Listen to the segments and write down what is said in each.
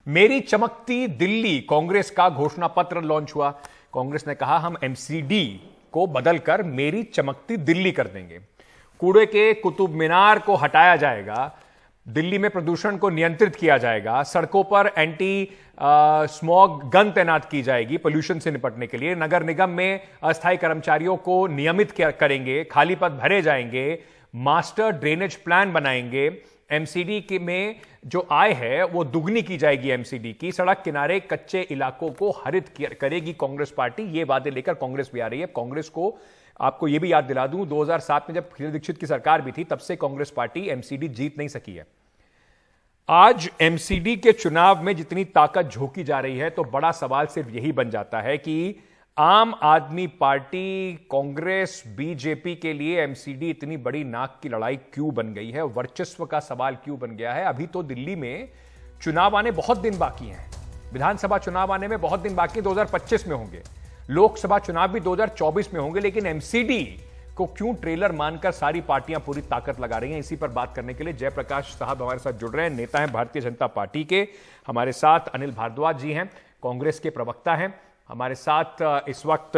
मेरी चमकती दिल्ली कांग्रेस का घोषणा पत्र लॉन्च हुआ। कांग्रेस ने कहा हम एमसीडी को बदलकर मेरी चमकती दिल्ली कर देंगे। कूड़े के कुतुब मीनार को हटाया जाएगा, दिल्ली में प्रदूषण को नियंत्रित किया जाएगा, सड़कों पर एंटी स्मॉग गन तैनात की जाएगी पोल्यूशन से निपटने के लिए, नगर निगम में अस्थायी कर्मचारियों को नियमित करेंगे, खाली पद भरे जाएंगे, मास्टर ड्रेनेज प्लान बनाएंगे, एमसीडी के में जो आय है वो दुगनी की जाएगी एमसीडी की, सड़क किनारे कच्चे इलाकों को हरित करेगी कांग्रेस पार्टी। ये वादे लेकर कांग्रेस भी आ रही है। कांग्रेस को आपको यह भी याद दिला दूं, 2007 में जब शीला दीक्षित की सरकार भी थी तब से कांग्रेस पार्टी एमसीडी जीत नहीं सकी है। आज एमसीडी के चुनाव में जितनी ताकत झोंकी जा रही है तो बड़ा सवाल सिर्फ यही बन जाता है कि आम आदमी पार्टी, कांग्रेस, बीजेपी के लिए एमसीडी इतनी बड़ी नाक की लड़ाई क्यों बन गई है, वर्चस्व का सवाल क्यों बन गया है। अभी तो दिल्ली में चुनाव आने बहुत दिन बाकी हैं, विधानसभा चुनाव आने में बहुत दिन बाकी, 2025 में होंगे, लोकसभा चुनाव भी 2024 में होंगे, लेकिन एमसीडी को क्यों ट्रेलर मानकर सारी पार्टियां पूरी ताकत लगा रही हैं। इसी पर बात करने के लिए जयप्रकाश साहब हमारे साथ जुड़ रहे हैं, नेता हैं भारतीय जनता पार्टी के। हमारे साथ अनिल भारद्वाज जी हैं, कांग्रेस के प्रवक्ता हैं। हमारे साथ इस वक्त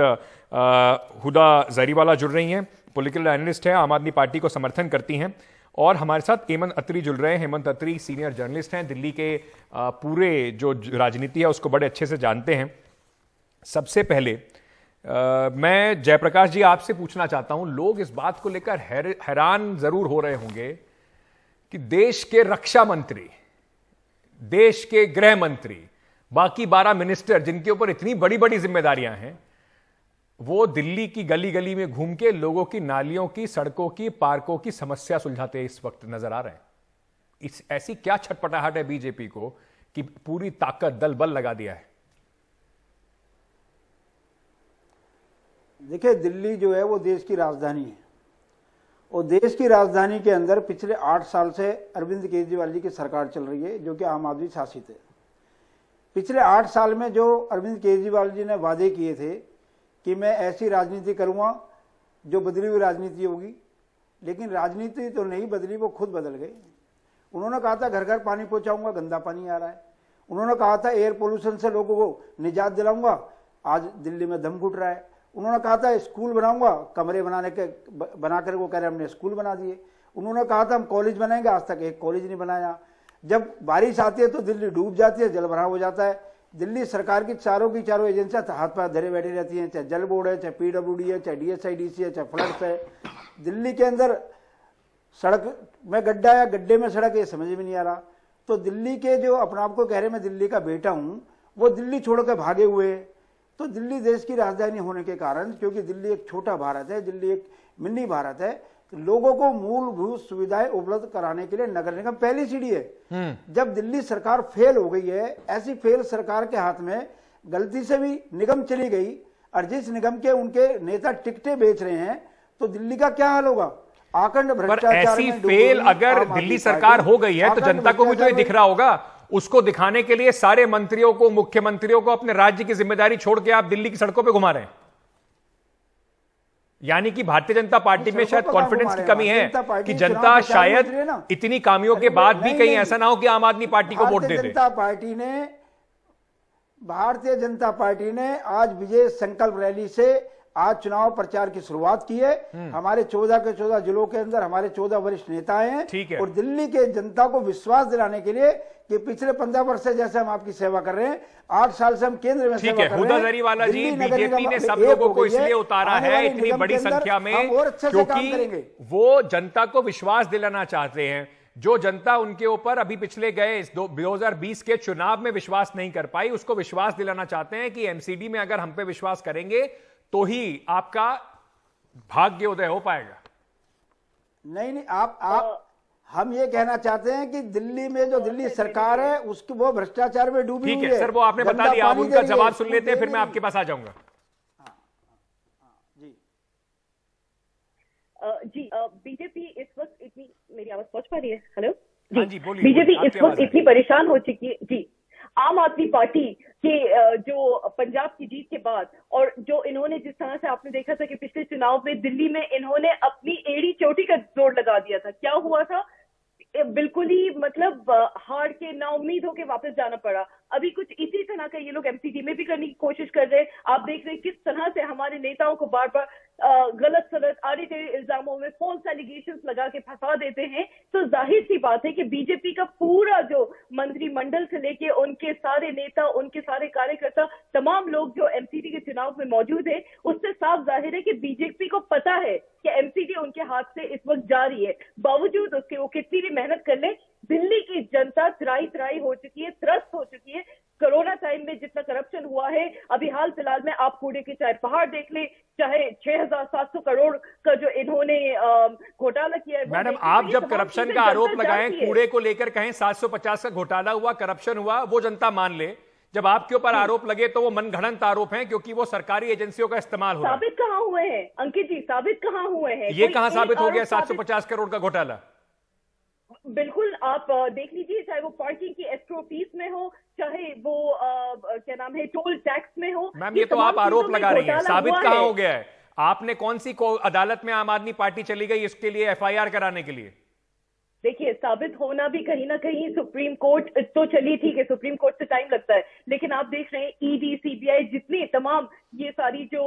हुदा जरीवाला जुड़ रही हैं, पॉलिटिकल एनालिस्ट हैं, आम आदमी पार्टी को समर्थन करती हैं। और हमारे साथ हेमंत अत्री जुड़ रहे हैं। हेमंत अत्री सीनियर जर्नलिस्ट हैं, दिल्ली के पूरे जो राजनीति है उसको बड़े अच्छे से जानते हैं। सबसे पहले मैं जयप्रकाश जी आपसे पूछना चाहता हूं, लोग इस बात को लेकर हैरान जरूर हो रहे होंगे कि देश के रक्षा मंत्री, देश के गृह मंत्री, बाकी 12 मिनिस्टर जिनके ऊपर इतनी बड़ी बड़ी जिम्मेदारियां हैं, वो दिल्ली की गली गली में घूम के लोगों की नालियों की, सड़कों की, पार्कों की समस्या सुलझाते इस वक्त नजर आ रहे हैं। ऐसी क्या छटपटाहट है बीजेपी को कि पूरी ताकत दल बल लगा दिया है? देखिए, दिल्ली जो है वो देश की राजधानी है और देश की राजधानी के अंदर पिछले 8 साल से अरविंद केजरीवाल जी की सरकार चल रही है, जो कि आम आदमी शासित है। पिछले 8 साल में जो अरविंद केजरीवाल जी ने वादे किए थे कि मैं ऐसी राजनीति करूंगा जो बदली हुई राजनीति होगी, लेकिन राजनीति तो नहीं बदली, वो खुद बदल गए। उन्होंने कहा था घर घर पानी पहुंचाऊंगा, गंदा पानी आ रहा है। उन्होंने कहा था एयर पोल्यूशन से लोगों को निजात दिलाऊंगा, आज दिल्ली में दम घुट रहा है। उन्होंने कहा था स्कूल बनाऊंगा, कमरे बनाकर वो कह रहे हमने स्कूल बना दिए। उन्होंने कहा था हम कॉलेज बनाएंगे, आज तक एक कॉलेज नहीं बनाया। जब बारिश आती है तो दिल्ली डूब जाती है, जल भराव हो जाता है। दिल्ली सरकार की चारों एजेंसियां हाथ पांव धरे बैठी रहती हैं, चाहे जल बोर्ड है, चाहे पीडब्ल्यूडी है, चाहे डीएसआईडीसी है, चाहे फ्लड्स है। दिल्ली के अंदर सड़क में गड्ढा या गड्ढे में सड़क, ये समझ में नहीं आ रहा। तो दिल्ली के जो अपने आप को कह रहे मैं दिल्ली का बेटा हूं, वो दिल्ली छोड़कर भागे हुए। तो दिल्ली देश की राजधानी होने के कारण, क्योंकि दिल्ली एक छोटा भारत है, दिल्ली एक मिनी भारत है, तो लोगों को मूलभूत सुविधाएं उपलब्ध कराने के लिए नगर निगम पहली सीढ़ी है। जब दिल्ली सरकार फेल हो गई है, ऐसी फेल सरकार के हाथ में गलती से भी निगम चली गई और जिस निगम के उनके नेता टिकटें बेच रहे हैं, तो दिल्ली का क्या हाल होगा? आखंड भ्रष्टाचार। ऐसी फेल अगर दिल्ली सरकार हो गई है तो जनता को भी तो ये दिख रहा होगा। उसको दिखाने के लिए सारे मंत्रियों को, मुख्यमंत्रियों को अपने राज्य की जिम्मेदारी छोड़ के आप दिल्ली की सड़कों पे घुमा रहे हैं। यानी कि भारतीय जनता पार्टी में शायद कॉन्फिडेंस की कमी है कि जनता शायद इतनी कामियों के बाद भी कहीं ऐसा ना हो कि आम आदमी पार्टी को वोट दे दे। भारतीय जनता पार्टी ने आज विजय संकल्प रैली से आज चुनाव प्रचार की शुरुआत की है। हमारे 14 के 14 जिलों के अंदर हमारे 14 वरिष्ठ नेता हैं और दिल्ली के जनता को विश्वास दिलाने के लिए कि पिछले 15 वर्ष से जैसे हम आपकी सेवा कर रहे हैं, 8 साल से हम केंद्र में सेवा कर रहे हैं। हुदा जरीवाला जी, बीजेपी ने सब लोगों को इसलिए उतारा है इतनी बड़ी संख्या में क्योंकि वो जनता को विश्वास दिलाना चाहते हैं। जो जनता उनके ऊपर अभी पिछले गए 2020 के चुनाव में विश्वास नहीं कर पाई, उसको विश्वास दिलाना चाहते हैं कि एमसीडी में अगर हम पे विश्वास करेंगे तो ही आपका भाग्योदय हो पाएगा। नहीं, आप हम ये कहना चाहते हैं कि दिल्ली में जो दिल्ली सरकार है उसकी वो भ्रष्टाचार में डूबी हुई है। ठीक है सर, वो आपने बता दिया, आप उनका जवाब सुन लेते हैं, फिर मैं आपके पास आ जाऊंगा। जी, बीजेपी इस वक्त इतनी, मेरी आवाज पहुंच पा रही है? हेलो जी, बोलिए। बीजेपी इस वक्त इतनी परेशान हो चुकी है जी, आम आदमी पार्टी के जो पंजाब की जीत के बाद, और जो इन्होंने जिस तरह से आपने देखा था कि पिछले चुनाव में दिल्ली में इन्होंने अपनी एड़ी चोटी का जोर लगा दिया था। क्या हुआ था? बिल्कुल ही मतलब हार के नाउम्मीद होके वापस जाना पड़ा। अभी कुछ इसी तरह का ये लोग एमसीडी में भी करने की कोशिश कर रहे हैं। आप देख रहे हैं किस तरह से हमारे नेताओं को बार बार गलत सलत आड़े टेढ़े इल्जामों में फॉल्स एलिगेशंस लगा के फंसा देते हैं। तो जाहिर सी बात है कि बीजेपी का पूरा जो मंत्रिमंडल से लेके उनके सारे नेता, उनके सारे कार्यकर्ता, तमाम लोग जो एमसीडी के चुनाव में मौजूद है, उससे साफ जाहिर है कि बीजेपी को पता है कि एमसीडी उनके हाथ से इस वक्त जा रही है। बावजूद उसके वो कितनी भी मेहनत कर ले, दिल्ली की जनता त्राई त्राई हो चुकी है, त्रस्त हो चुकी है। कोरोना टाइम में जितना करप्शन हुआ है, अभी हाल फिलहाल में आप कूड़े के चाहे पहाड़ देख ले, चाहे 6,700 करोड़ का जो इन्होंने घोटाला किया है। मैडम, आप जब करप्शन का आरोप लगाएं, कूड़े को लेकर कहें 750 का घोटाला हुआ, करप्शन हुआ, वो जनता मान ले। जब आपके ऊपर आरोप लगे तो वो मनगढ़ंत आरोप हैं, क्योंकि वो सरकारी एजेंसियों का इस्तेमाल हो रहा है। साबित कहां हुए हैं अंकित जी, साबित कहां हुए हैं? ये कहां साबित हो गया 750 करोड़ का घोटाला? बिल्कुल, आप देख लीजिए, चाहे वो पार्किंग की एस्ट्रो फीस में हो, चाहे वो क्या नाम है टोल टैक्स में हो। मैम, ये तो आप आरोप लगा रही हैं, साबित कहां हो गया है? आपने कौन सी अदालत में आम आदमी पार्टी चली गई इसके लिए, एफआईआर कराने के लिए? देखिए, साबित होना भी कहीं ना कहीं सुप्रीम कोर्ट तो चली, ठीक है, सुप्रीम कोर्ट से टाइम लगता है, लेकिन आप देख रहे हैं ईडी, सीबीआई, जितनी तमाम ये सारी जो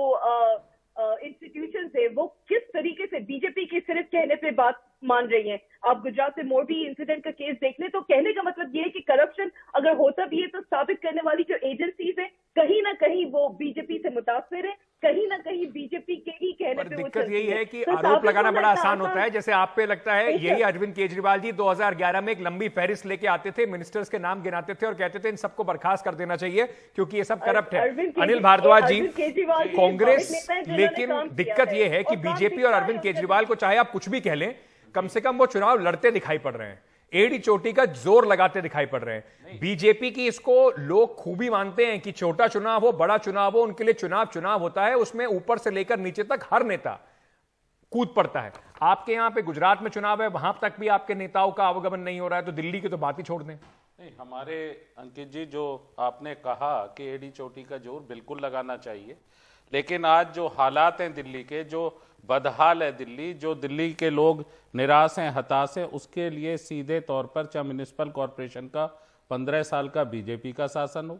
इंस्टीट्यूशन है, वो किस तरीके से बीजेपी के सिर्फ कहने पे बात मान रही हैं। आप गुजरात से मोरबी इंसिडेंट का केस देख लें, तो कहने का मतलब ये है कि करप्शन अगर होता भी है तो साबित करने वाली जो एजेंसीज है, कहीं ना कहीं वो बीजेपी से मुतासिर है, कहीं ना कहीं बीजेपी के ही कहने पे। दिक्कत यही है कि आरोप लगाना बड़ा आसान होता है। जैसे आप पे लगता है, यही अरविंद केजरीवाल जी 2011 में एक लंबी फहरिस्त लेके आते थे, मिनिस्टर्स के नाम गिनाते थे और कहते थे इन सबको बर्खास्त कर देना चाहिए क्योंकि ये सब करप्ट है। अनिल भारद्वाज जी, कांग्रेस, लेकिन दिक्कत यह है कि बीजेपी और अरविंद केजरीवाल को चाहे आप कुछ भी कह लें, कम से कम वो चुनाव लड़ते दिखाई पड़ रहे हैं, एड़ी चोटी का जोर लगाते दिखाई पड़ रहे हैं। बीजेपी की इसको लोग खूबी मानते हैं कि छोटा चुनाव हो, बड़ा चुनाव हो, उनके लिए चुनाव होता है, उसमें ऊपर से लेकर नीचे तक हर नेता कूद पड़ता है। आपके यहां पे गुजरात में चुनाव है, वहां तक भी आपके नेताओं का आवागमन नहीं हो रहा है, तो दिल्ली की तो बात ही छोड़ दें। नहीं, हमारे अंकित जी, जो आपने कहा कि एड़ी चोटी का जोर बिल्कुल लगाना चाहिए, लेकिन आज जो हालात हैं दिल्ली के, जो बदहाल है दिल्ली, जो दिल्ली के लोग निराश हैं, हताश हैं, उसके लिए सीधे तौर पर चाहे म्युनिसिपल कॉरपोरेशन का 15 साल का बीजेपी का शासन हो,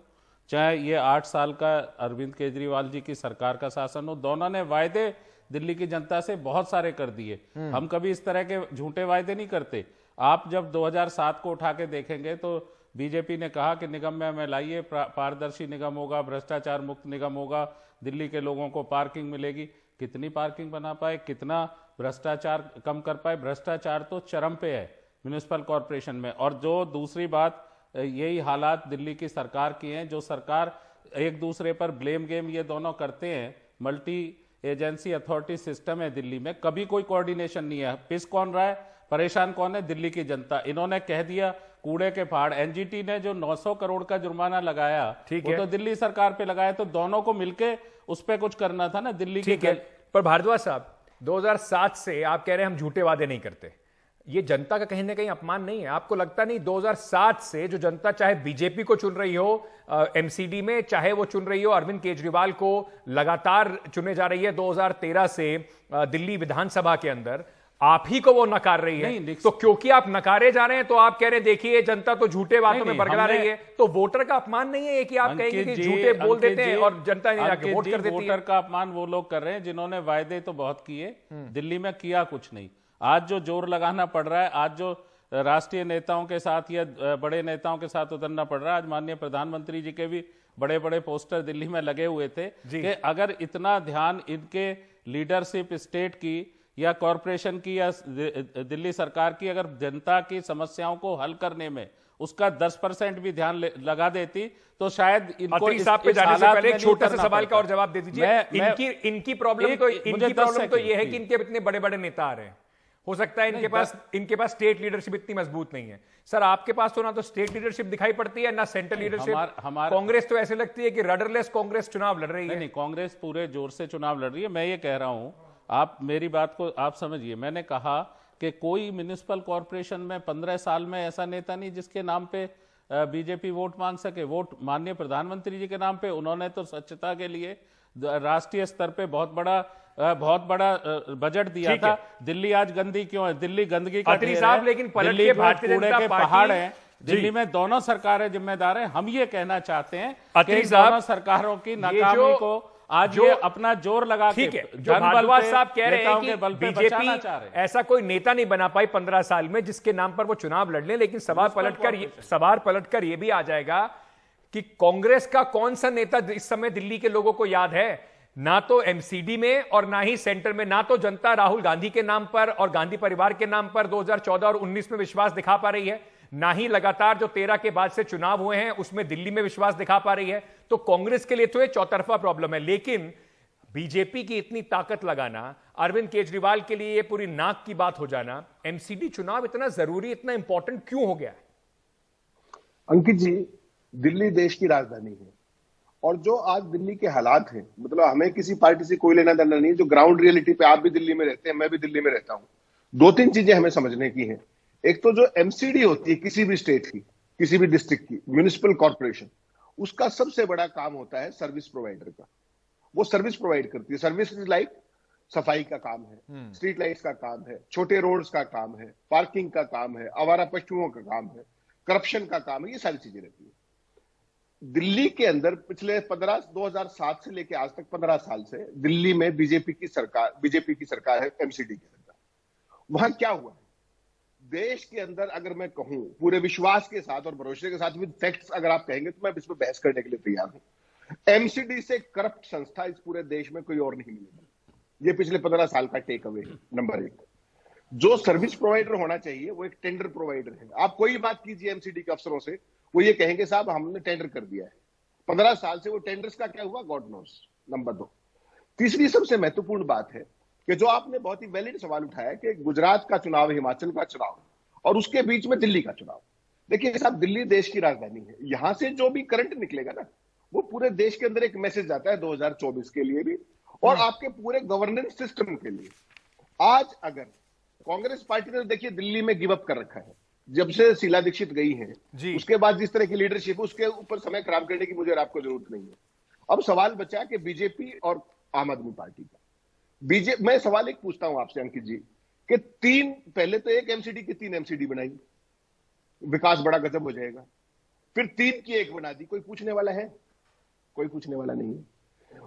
चाहे ये 8 साल का अरविंद केजरीवाल जी की सरकार का शासन हो, दोनों ने वायदे दिल्ली की जनता से बहुत सारे कर दिए। हम कभी इस तरह के झूठे वायदे नहीं करते। आप जब 2007 को उठा के देखेंगे तो बीजेपी ने कहा कि निगम में हमें लाइए, पारदर्शी निगम होगा, भ्रष्टाचार मुक्त निगम होगा, दिल्ली के लोगों को पार्किंग मिलेगी। कितनी पार्किंग बना पाए, कितना भ्रष्टाचार कम कर पाए? भ्रष्टाचार तो चरम पे है म्युनिसिपल कॉरपोरेशन में। और जो दूसरी बात, यही हालात दिल्ली की सरकार की हैं, जो सरकार एक दूसरे पर ब्लेम गेम ये दोनों करते हैं। मल्टी एजेंसी अथॉरिटी सिस्टम है दिल्ली में, कभी कोई कोऑर्डिनेशन नहीं है। पिस कौन रहा है, परेशान कौन है? दिल्ली की जनता। इन्होंने कह दिया कूड़े के पहाड़, एनजीटी ने जो 900 करोड़ का जुर्माना लगाया, वो तो दिल्ली सरकार पे लगाया, तो दोनों को मिलके उस पर कुछ करना था ना दिल्ली के। पर भारद्वाज साहब, 2007 से आप कह रहे हैं हम झूठे वादे नहीं करते, ये जनता का कहीं ना कहीं अपमान नहीं है? आपको लगता नहीं 2007 से जो जनता चाहे बीजेपी को चुन रही हो एमसीडी में, चाहे वो चुन रही हो अरविंद केजरीवाल को, लगातार चुने जा रही है 2013 से दिल्ली विधानसभा के अंदर, आप ही को वो नकार रही है? तो क्योंकि आप नकारे जा रहे हैं तो आप कह रहे हैं देखिए जनता तो झूठे बातों में बरगला रही है। तो वोटर का अपमान नहीं है कि आप कहेंगे कि झूठे बोल देते हैं और जनता नहीं जाके वोट कर देती है? वोटर का अपमान वो लोग कर रहे हैं जिन्होंने वायदे तो बहुत किए, दिल्ली में किया कुछ नहीं। आज जो जोर लगाना पड़ रहा है, आज जो राष्ट्रीय नेताओं के साथ या बड़े नेताओं के साथ उतरना पड़ रहा है, आज माननीय प्रधानमंत्री जी के भी बड़े बड़े पोस्टर दिल्ली में लगे हुए थे कि अगर इतना ध्यान इनके लीडरशिप स्टेट की या कॉरपोरेशन की या दिल्ली सरकार की अगर जनता की समस्याओं को हल करने में उसका 10% भी ध्यान लगा देती तो शायद इनको साहब पे जाने से पहले एक छोटा सा सवाल का और जवाब दे दीजिए। इनकी प्रॉब्लम तो ये है कि इनके इतने बड़े बड़े नेता आ रहे हैं, हो सकता है इनके पास स्टेट लीडरशिप इतनी मजबूत नहीं है। सर, आपके पास तो ना तो स्टेट लीडरशिप दिखाई पड़ती है ना सेंट्रल लीडरशिप। कांग्रेस तो ऐसे लगती है कि रडरलेस कांग्रेस चुनाव लड़ रही है। नहीं, कांग्रेस पूरे जोर से चुनाव लड़ रही है। मैं ये कह रहा हूं, आप मेरी बात को आप समझिए। मैंने कहा कि कोई म्युनिसिपल कॉरपोरेशन में 15 साल में ऐसा नेता नहीं जिसके नाम पे बीजेपी वोट मांग सके। वोट माननीय प्रधानमंत्री जी के नाम पे उन्होंने तो स्वच्छता के लिए राष्ट्रीय स्तर पे बहुत बड़ा बहुत बड़ा बजट दिया ठीक था। है। दिल्ली आज गंदी क्यों है? दिल्ली गंदगी का अत्री ढेर साहब, है। लेकिन पलट दिल्ली के भर भारतीय कूड़े जनता के पार्टी- पहाड़ हैं। जी। दिल्ली में दोनों सरकारें जिम्मेदार हैं। हम ये कहना चाहते हैं अत्री कि इन साहब, दोनों सरकारों की ये नाकामी को आज जो- ये अपना जोर लगा के ठीक है, जो धन बल भारद्वाज पे, साहब कह रहे हैं नेताओं कि के बल पे बीजेपी बचाना चाह रहे हैं। ऐसा कोई नेता नहीं बना पाई 15 साल में जिसके नाम पर वो चुनाव लड़ लें, लेकिन सवाल पलटकर ये भी आ जाएगा कि कांग्रेस का कौन सा नेता इस समय दिल्ली के लोगों को याद है? ना तो एमसीडी में और ना ही सेंटर में। ना तो जनता राहुल गांधी के नाम पर और गांधी परिवार के नाम पर 2014 और 19 में विश्वास दिखा पा रही है, ना ही लगातार जो 13 के बाद से चुनाव हुए हैं उसमें दिल्ली में विश्वास दिखा पा रही है। तो कांग्रेस के लिए तो ये चौतरफा प्रॉब्लम है। लेकिन बीजेपी की इतनी ताकत लगाना, अरविंद केजरीवाल के लिए ये पूरी नाक की बात हो जाना, एमसीडी चुनाव इतना जरूरी, इतना इंपॉर्टेंट क्यों हो गया है? अंकित जी, दिल्ली देश की राजधानी है और जो आज दिल्ली के हालात हैं, मतलब हमें किसी पार्टी से कोई लेना देना नहीं है। जो ग्राउंड रियलिटी पे आप भी दिल्ली में रहते हैं, मैं भी दिल्ली में रहता हूं। दो तीन चीजें हमें समझने की हैं। एक तो जो एमसीडी होती है किसी भी स्टेट की, किसी भी डिस्ट्रिक्ट की, म्युनिसिपल कॉर्पोरेशन, उसका सबसे बड़ा काम होता है सर्विस प्रोवाइडर का। वो सर्विस प्रोवाइड करती है। सर्विस लाइक सफाई का काम है, स्ट्रीट लाइट्स का काम है, छोटे रोड्स का काम है, पार्किंग का काम है, आवारा पशुओं का काम है, करप्शन का काम है, ये सारी चीजें रहती है। दिल्ली के अंदर पिछले 2007 से लेकर आज तक 15 साल से दिल्ली में बीजेपी की सरकार है एमसीडी के अंदर। वहां क्या हुआ है? देश के अंदर अगर मैं कहूं पूरे विश्वास के साथ और भरोसे के साथ विद फैक्ट्स अगर आप कहेंगे तो मैं इस पर बहस करने के लिए तैयार हूं। एमसीडी से करप्ट संस्था इस पूरे देश में कोई और नहीं मिलेगी। ये पिछले 15 साल का टेक अवे है। नंबर एक, जो सर्विस प्रोवाइडर होना चाहिए वो एक टेंडर प्रोवाइडर है। आप कोई बात कीजिए एमसीडी के अफसरों से, वो ये कहेंगे साहब हमने टेंडर कर दिया है। 15 साल से वो टेंडर्स का क्या हुआ गॉड नोस। नंबर दो, तीसरी सबसे महत्वपूर्ण बात है कि जो आपने बहुत ही वैलिड सवाल उठाया कि गुजरात का चुनाव, हिमाचल का चुनाव और उसके बीच में दिल्ली का चुनाव। देखिए साहब, दिल्ली देश की राजधानी है। यहां से जो भी करंट निकलेगा ना, वो पूरे देश के अंदर एक मैसेज जाता है 2024 के लिए भी और आपके पूरे गवर्नेंस सिस्टम के लिए। आज अगर कांग्रेस पार्टी ने, देखिए दिल्ली में गिव अप कर रखा है जब से शीला दीक्षित गई है, उसके बाद जिस तरह की लीडरशिप, उसके ऊपर समय खराब करने की मुझे और आपको जरूरत नहीं है। अब सवाल बचा कि बीजेपी और आम आदमी पार्टी का। मैं सवाल एक पूछता हूं आपसे अंकित जी कि पहले तो एक एमसीडी की 3 एमसीडी बनाई, विकास बड़ा गजब हो जाएगा। फिर 3 की 1 बना दी, कोई पूछने वाला है? कोई पूछने वाला नहीं है।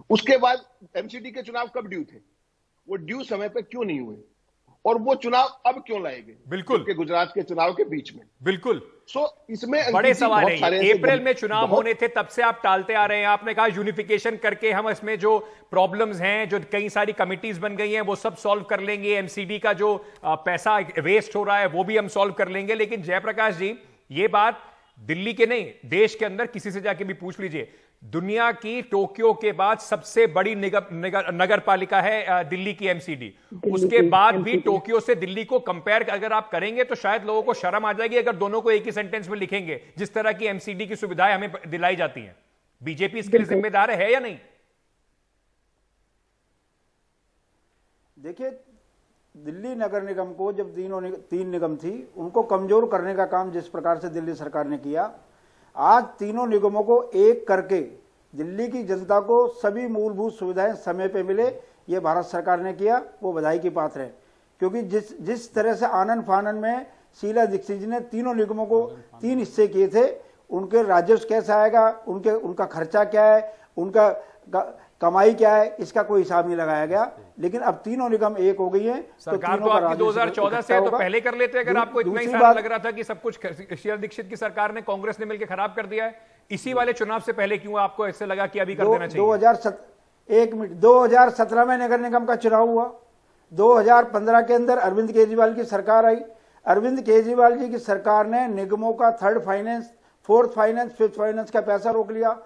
उसके बाद एमसीडी के चुनाव कब ड्यू थे? वो ड्यू समय पे क्यों नहीं हुए? और वो चुनाव अब क्यों लाए गए? बिल्कुल, के गुजरात के चुनाव के बीच में। बिल्कुल। इसमें बड़े सवाल है। अप्रैल में चुनाव बहुत... होने थे, तब से आप टालते आ रहे हैं। आपने कहा यूनिफिकेशन करके हम इसमें जो प्रॉब्लम्स हैं, जो कई सारी कमिटीज बन गई हैं, वो सब सॉल्व कर लेंगे। एमसीडी का जो पैसा वेस्ट हो रहा है वो भी हम सॉल्व कर लेंगे। लेकिन जयप्रकाश जी, ये बात दिल्ली के नहीं, देश के अंदर किसी से जाके भी पूछ लीजिए। दुनिया की टोक्यो के बाद सबसे बड़ी नगर पालिका है दिल्ली की एमसीडी। उसके बाद भी टोक्यो से दिल्ली को कंपेयर अगर आप करेंगे तो शायद लोगों को शर्म आ जाएगी अगर दोनों को एक ही सेंटेंस में लिखेंगे, जिस तरह की एमसीडी की सुविधाएं हमें दिलाई जाती हैं। बीजेपी इसके लिए जिम्मेदार है या नहीं? देखिए, दिल्ली नगर निगम को जब 3 निगम थी, उनको कमजोर करने का काम जिस प्रकार से दिल्ली सरकार ने किया, आज तीनों निगमों को एक करके दिल्ली की जनता को सभी मूलभूत सुविधाएं समय पे मिले, ये भारत सरकार ने किया, वो बधाई की पात्र है। क्योंकि जिस तरह से आनन फानन में शीला दीक्षित जी ने तीनों निगमों को 3 हिस्से किए थे, उनके राजस्व कैसा आएगा, उनका खर्चा क्या है, उनका कमाई क्या है, इसका कोई हिसाब नहीं लगाया गया। लेकिन अब तीनों निगम एक हो गई हैं। सरकार तो आपकी 2014 से तो पहले कर लेते अगर आपको इतना ही सारा लग रहा था कि सब कुछ शीला दीक्षित की सरकार ने, कांग्रेस ने मिलकर खराब कर दिया है। इसी वाले चुनाव से पहले क्यों आपको ऐसे लगा कि अभी कर देना चाहिए? 2017 में नगर निगम का चुनाव हुआ। 2015 के अंदर अरविंद केजरीवाल की सरकार आई। अरविंद केजरीवाल जी की सरकार ने निगमों का 3rd finance, 4th finance, 5th finance का पैसा रोक लिया।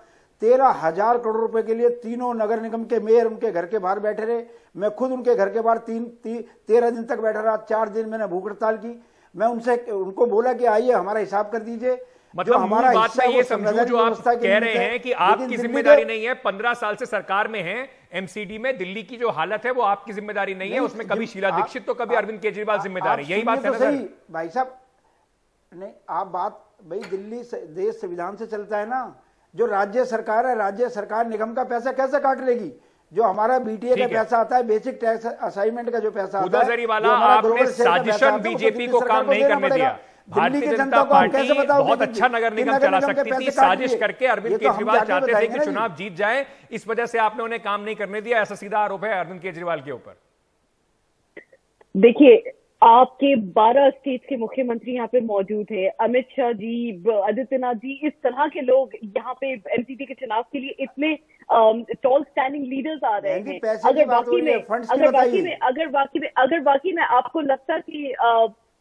13,000 करोड़ रुपए के लिए तीनों नगर निगम के मेयर उनके घर के बाहर बैठे रहे। मैं खुद उनके घर के बाहर 13 दिन तक बैठा रहा। 4 दिन मैंने भूख हड़ताल की। मैं उनको बोला कि आइए हमारा हिसाब कर दीजिए। मतलब हमारा बात में ये समझूं जो आप कह रहे हैं कि आपकी जिम्मेदारी नहीं है, 15 साल से सरकार में है एमसीडी में, दिल्ली की जो हालत है वो आपकी जिम्मेदारी नहीं है। उसमें कभी शीला दीक्षित तो कभी अरविंद केजरीवाल जिम्मेदार है। यही बात है ना सर? भाई साहब, नहीं आप बात, भाई दिल्ली देश संविधान से चलता है ना। जो राज्य सरकार है, राज्य सरकार निगम का पैसा कैसे काट लेगी? जो हमारा बीटीए का ठीक है। पैसा आता है, बेसिक टैक्स असाइनमेंट का जो पैसा आता हुदा है, जरीवाला, जो हमारा आपने global share का पैसा साजिशन आता है, वो बीजेपी दिल्ली को सरकार काम नहीं देना करने पड़ेगा। दिया। भारतीय दिल्ली की जनता को हम पार्टी कैसे बताओगे बहुत कि अच्छा नगर निगम नगर चला निगम के सकती थी, पैसे साजिश काट करके दिए। अरविंद ये तो हम केजरीवाल जाके चाहते थे बताएंगे कि ना जी। चुनाव जीत जाए, इस वजह से आपने उन्हें काम नहीं करने दिया, ऐसा सीधा आरोप है अरविंद केजरीवाल के ऊपर। देखिए, आपके 12 स्टेट के मुख्यमंत्री यहाँ पे मौजूद है, अमित शाह जी, आदित्यनाथ जी, इस तरह के लोग यहाँ पे एमसीडी के चुनाव के लिए इतने टॉल स्टैंडिंग लीडर्स आ रहे बहन जी, हैं। पैसे की बात हो रही है, फंड्स की बताइए। अगर वाकई में आपको लगता कि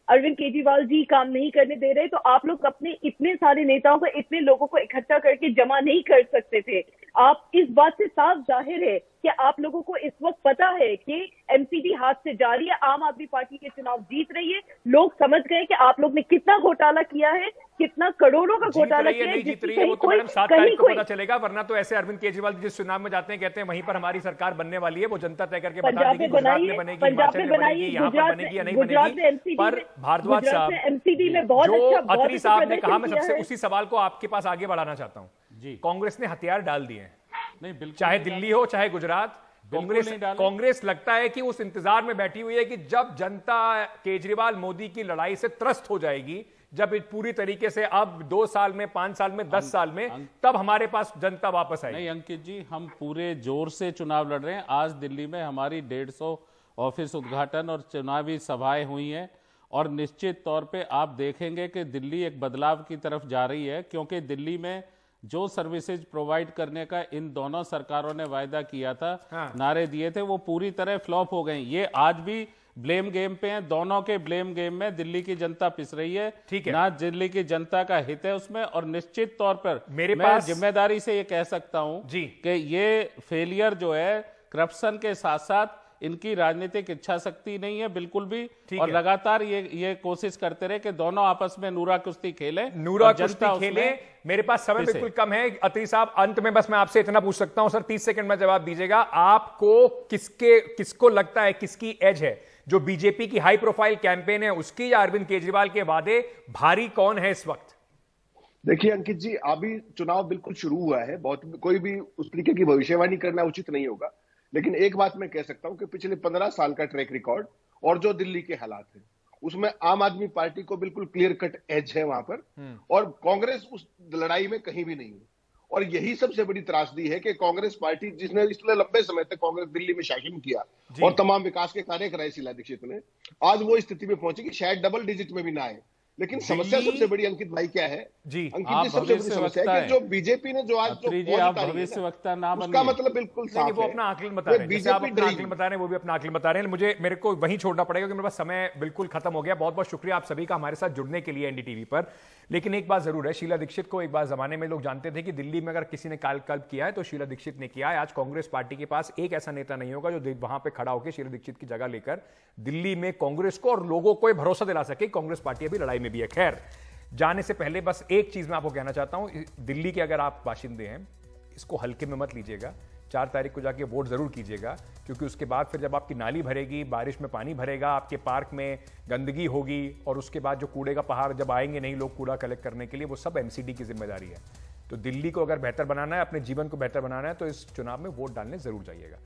अरविंद केजरीवाल जी काम नहीं करने दे रहे, तो आप लोग अपने इतने सारे नेताओं को, इतने लोगों को इकट्ठा करके जमा नहीं कर सकते थे। आप इस बात से साफ जाहिर है कि आप लोगों को इस वक्त पता है कि एमसीडी हाथ से जा रही है, आम आदमी पार्टी के चुनाव जीत रही है। लोग समझ गए कि आप लोग ने कितना घोटाला किया है, कितना करोड़ों का घोटाला किया है। नहीं जीत रही है वो तो मैडम 7 तारीख को पता चलेगा, वरना तो ऐसे अरविंद केजरीवाल जिस चुनाव में जाते हैं कहते हैं वहीं पर हमारी सरकार बनने वाली है, वो जनता तय करके बता देगी गुजरात में बनेगी, हिमाचल में बनेगी, यहाँ पर बनेगी या नहीं बनेगी। पर भारद्वाज साहब, एमसीडी में बहुत जो अच्छा अत्री साहब ने कहा, मैं किया सबसे है। उसी सवाल को आपके पास आगे बढ़ाना चाहता हूँ जी। कांग्रेस ने हथियार डाल दिए हैं, नहीं बिल्कुल चाहे नहीं दिल्ली हो चाहे गुजरात। कांग्रेस नहीं डाले। कांग्रेस लगता है कि उस इंतजार में बैठी हुई है कि जब जनता केजरीवाल मोदी की लड़ाई से त्रस्त हो जाएगी, जब पूरी तरीके से अब 2 साल में, 5 साल में, 10 साल में, तब हमारे पास जनता वापस आएगी। नहीं अंकित जी, हम पूरे जोर से चुनाव लड़ रहे हैं। आज दिल्ली में हमारी 150 ऑफिस उद्घाटन और चुनावी सभाएं हुई हैं, और निश्चित तौर पे आप देखेंगे कि दिल्ली एक बदलाव की तरफ जा रही है, क्योंकि दिल्ली में जो सर्विसेज प्रोवाइड करने का इन दोनों सरकारों ने वायदा किया था, नारे दिए थे, वो पूरी तरह फ्लॉप हो गए। ये आज भी ब्लेम गेम पे हैं, दोनों के ब्लेम गेम में दिल्ली की जनता पिस रही है। ठीक है। ना दिल्ली की जनता का हित है उसमें, और निश्चित तौर पर मेरे मैं पास जिम्मेदारी से ये कह सकता हूं जी कि ये फेलियर जो है करप्शन के साथ साथ इनकी राजनीतिक इच्छा शक्ति नहीं है बिल्कुल भी, और लगातार ये कोशिश करते रहे कि दोनों आपस में नूरा कुश्ती खेले, नूरा कुश्ती खेले। मेरे पास समय बिल्कुल कम है अत्री साहब, अंत में बस मैं आपसे इतना पूछ सकता हूं सर, 30 सेकंड में जवाब दीजिएगा। आपको किसको लगता है किसकी एज है, जो बीजेपी की हाई प्रोफाइल कैंपेन है उसकी, या अरविंद केजरीवाल के वादे, भारी कौन है इस वक्त? देखिए अंकित जी, अभी चुनाव बिल्कुल शुरू हुआ है, बहुत कोई भी उस तरीके की भविष्यवाणी करना उचित नहीं होगा, लेकिन एक बात मैं कह सकता हूं कि पिछले 15 साल का ट्रैक रिकॉर्ड और जो दिल्ली के हालात हैं, उसमें आम आदमी पार्टी को बिल्कुल क्लियर कट एज है वहां पर, और कांग्रेस उस लड़ाई में कहीं भी नहीं है। और यही सबसे बड़ी त्रासदी है कि कांग्रेस पार्टी, जिसने इतने लंबे समय तक कांग्रेस दिल्ली में शासन किया और तमाम विकास के कार्य कराए शीला दीक्षित ने, आज वो स्थिति में पहुंची कि शायद डबल डिजिट में भी ना आए। लेकिन समस्या सबसे बड़ी अंकित भाई क्या है जी, अंकित जी, सबसे बड़ी समस्या है कि जो बीजेपी ने जो आज भविष्यवक्ता ना उसका मतलब बिल्कुल साफ है, वो अपना आकलन बता रहे हैं, जैसे आप अपना आकलन बता रहे हैं वो भी अपना आकलन बता रहे हैं। मेरे को वहीं छोड़ना पड़ेगा क्योंकि मेरे पास समय बिल्कुल खत्म हो गया। बहुत बहुत शुक्रिया आप सभी का हमारे साथ जुड़ने के लिए एनडीटीवी पर। लेकिन एक बात जरूर है, शीला दीक्षित को एक बार जमाने में लोग जानते थे कि दिल्ली में अगर किसी ने कालकल्प किया है तो शीला दीक्षित ने किया है। आज कांग्रेस पार्टी के पास एक ऐसा नेता नहीं होगा जो वहां पे खड़ा होकर शीला दीक्षित की जगह लेकर दिल्ली में कांग्रेस को और लोगों को भरोसा दिला सके कांग्रेस पार्टी अभी लड़ाई में भी है। खैर, जाने से पहले बस एक चीज मैं आपको कहना चाहता हूं, दिल्ली के अगर आप बाशिंदे हैं, इसको हल्के में मत लीजिएगा। 4 तारीख को जाके वोट जरूर कीजिएगा, क्योंकि उसके बाद फिर जब आपकी नाली भरेगी, बारिश में पानी भरेगा, आपके पार्क में गंदगी होगी, और उसके बाद जो कूड़े का पहाड़ जब आएंगे नहीं लोग कूड़ा कलेक्ट करने के लिए, वो सब एमसीडी की जिम्मेदारी है। तो दिल्ली को अगर बेहतर बनाना है, अपने जीवन को बेहतर बनाना है, तो इस चुनाव में वोट डालने जरूर जाइएगा।